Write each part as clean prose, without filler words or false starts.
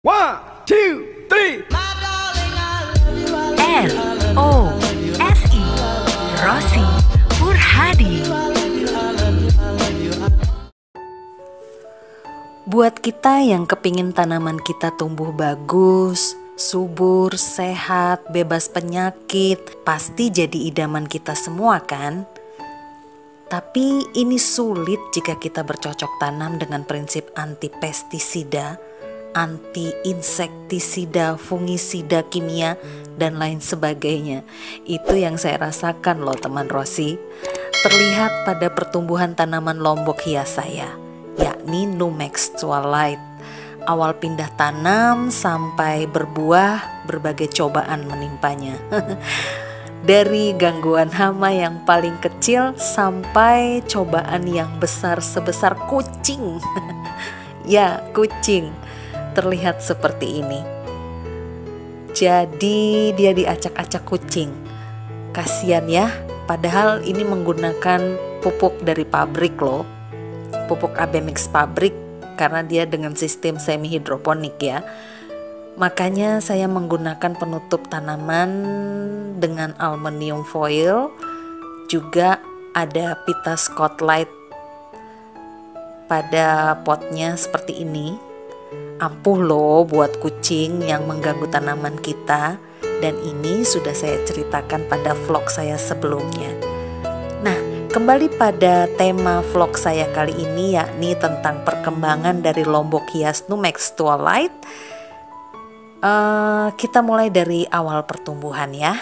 One, two, three. ROSI Rosi Purhadi. Buat kita yang kepingin tanaman kita tumbuh bagus, subur, sehat, bebas penyakit, pasti jadi idaman kita semua kan? Tapi ini sulit jika kita bercocok tanam dengan prinsip anti pestisida, anti insektisida, fungisida kimia, dan lain sebagainya. Itu yang saya rasakan loh teman Rosi. Terlihat pada pertumbuhan tanaman lombok hias saya, yakni Numex Tualite. Awal pindah tanam sampai berbuah, berbagai cobaan menimpanya. Dari gangguan hama yang paling kecil sampai cobaan yang besar sebesar kucing. Ya, kucing. Terlihat seperti ini. Jadi dia diacak-acak kucing. Kasian ya, padahal ini menggunakan pupuk dari pabrik loh. Pupuk AB Mix pabrik karena dia dengan sistem semi hidroponik ya. Makanya saya menggunakan penutup tanaman dengan aluminium foil. Juga ada pita Scotlight pada potnya seperti ini. Ampuh loh buat kucing yang mengganggu tanaman kita. Dan ini sudah saya ceritakan pada vlog saya sebelumnya. Nah, kembali pada tema vlog saya kali ini, yakni tentang perkembangan dari lombok hias Numex Tualite. Kita mulai dari awal pertumbuhan ya,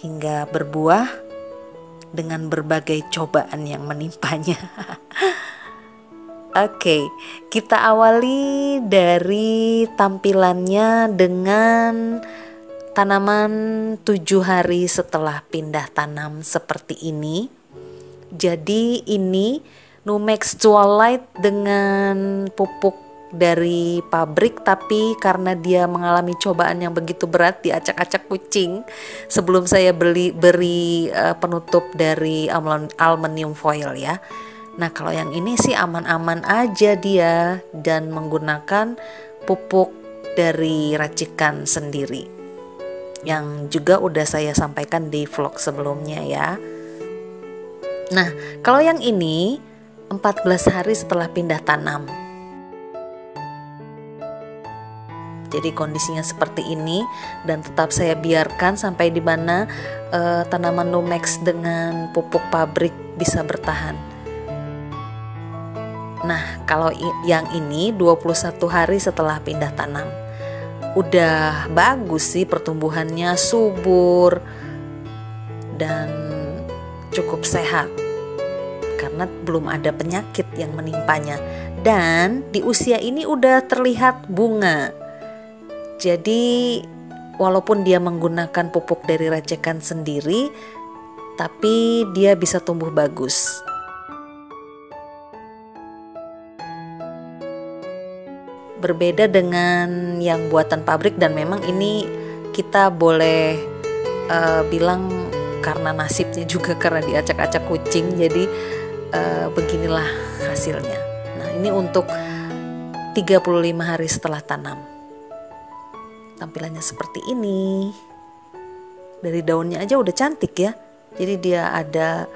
hingga berbuah dengan berbagai cobaan yang menimpanya. Oke, kita awali dari tampilannya dengan tanaman 7 hari setelah pindah tanam seperti ini. Jadi ini Numex Tualite dengan pupuk dari pabrik, tapi karena dia mengalami cobaan yang begitu berat, diacak-acak kucing, sebelum saya beri penutup dari aluminium foil ya. Nah, kalau yang ini sih aman-aman aja dia, dan menggunakan pupuk dari racikan sendiri yang juga udah saya sampaikan di vlog sebelumnya ya. Nah, kalau yang ini 14 hari setelah pindah tanam. Jadi kondisinya seperti ini, dan tetap saya biarkan sampai di mana tanaman Numex dengan pupuk pabrik bisa bertahan. Nah, kalau yang ini 21 hari setelah pindah tanam. Udah bagus sih pertumbuhannya, subur dan cukup sehat karena belum ada penyakit yang menimpanya. Dan di usia ini udah terlihat bunga. Jadi walaupun dia menggunakan pupuk dari racikan sendiri, tapi dia bisa tumbuh bagus. Berbeda dengan yang buatan pabrik, dan memang ini kita boleh bilang karena nasibnya juga karena diacak-acak kucing, jadi beginilah hasilnya. Nah, ini untuk 35 hari setelah tanam. Tampilannya seperti ini. Dari daunnya aja udah cantik ya. Jadi dia ada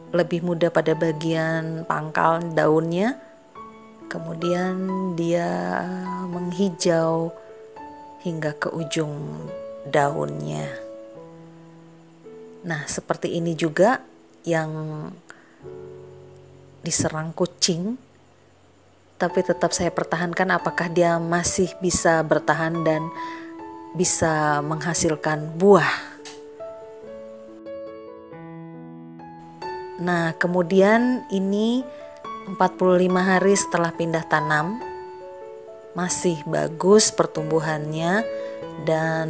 lebih muda pada bagian pangkal daunnya. Kemudian dia menghijau hingga ke ujung daunnya. Nah, seperti ini juga yang diserang kucing. Tapi tetap saya pertahankan apakah dia masih bisa bertahan dan bisa menghasilkan buah. Nah, kemudian ini 45 hari setelah pindah tanam. Masih bagus pertumbuhannya, dan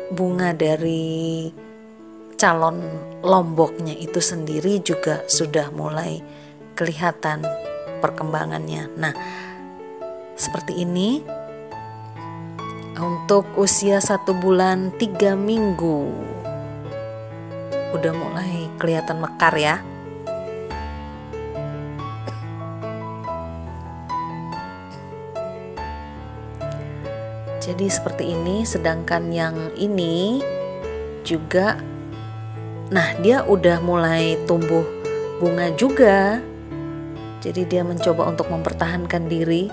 bunga dari calon lomboknya itu sendiri juga sudah mulai kelihatan perkembangannya. Nah, seperti ini. Untuk usia 1 bulan 3 minggu udah mulai kelihatan mekar ya. Jadi seperti ini, sedangkan yang ini juga, nah dia udah mulai tumbuh bunga juga. Jadi dia mencoba untuk mempertahankan diri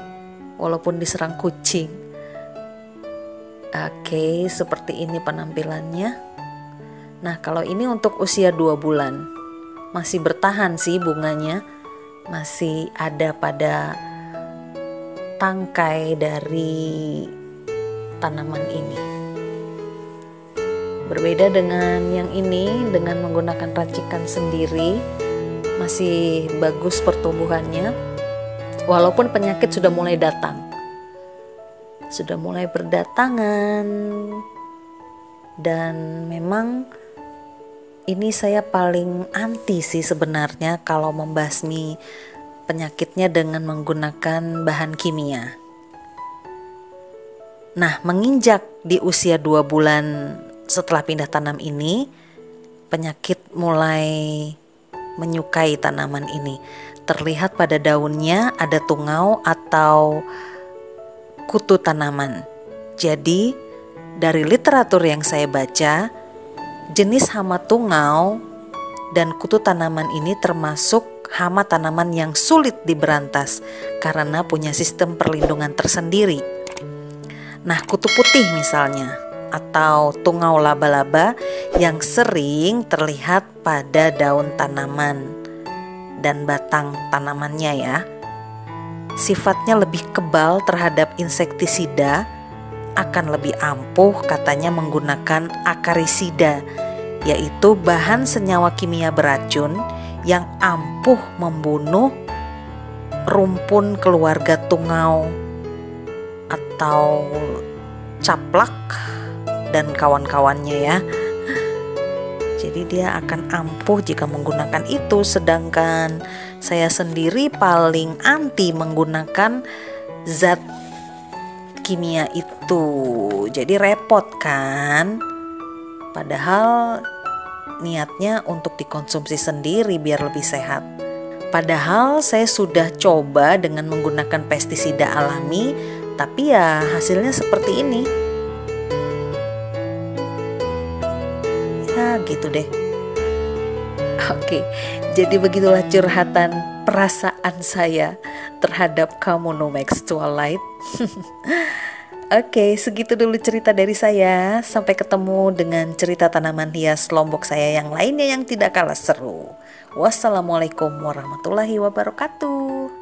walaupun diserang kucing. Oke, seperti ini penampilannya. Nah, kalau ini untuk usia 2 bulan. Masih bertahan sih bunganya. Masih ada pada tangkai dari tanaman ini. Berbeda dengan yang ini, dengan menggunakan racikan sendiri, masih bagus pertumbuhannya. Walaupun penyakit sudah mulai datang. Sudah mulai berdatangan. Dan memang ini saya paling anti sih sebenarnya kalau membasmi penyakitnya dengan menggunakan bahan kimia. Nah, menginjak di usia 2 bulan setelah pindah tanam ini, penyakit mulai menyukai tanaman ini. Terlihat pada daunnya ada tungau atau kutu tanaman. Jadi, dari literatur yang saya baca, jenis hama tungau dan kutu tanaman ini termasuk hama tanaman yang sulit diberantas karena punya sistem perlindungan tersendiri. Nah, kutu putih misalnya, atau tungau laba-laba yang sering terlihat pada daun tanaman dan batang tanamannya ya. Sifatnya lebih kebal terhadap insektisida, akan lebih ampuh katanya menggunakan akarisida, yaitu bahan senyawa kimia beracun yang ampuh membunuh rumpun keluarga tungau atau caplak dan kawan-kawannya ya. Jadi dia akan ampuh jika menggunakan itu, sedangkan saya sendiri paling anti menggunakan zat kimia itu. Jadi repot kan? Padahal niatnya untuk dikonsumsi sendiri biar lebih sehat. Padahal saya sudah coba dengan menggunakan pestisida alami, tapi ya hasilnya seperti ini. Ya gitu deh. Oke, jadi begitulah curhatan perasaan saya terhadap kamu Nomex Twilight. Oke, segitu dulu cerita dari saya. Sampai ketemu dengan cerita tanaman hias Lombok saya yang lainnya yang tidak kalah seru. Wassalamualaikum warahmatullahi wabarakatuh.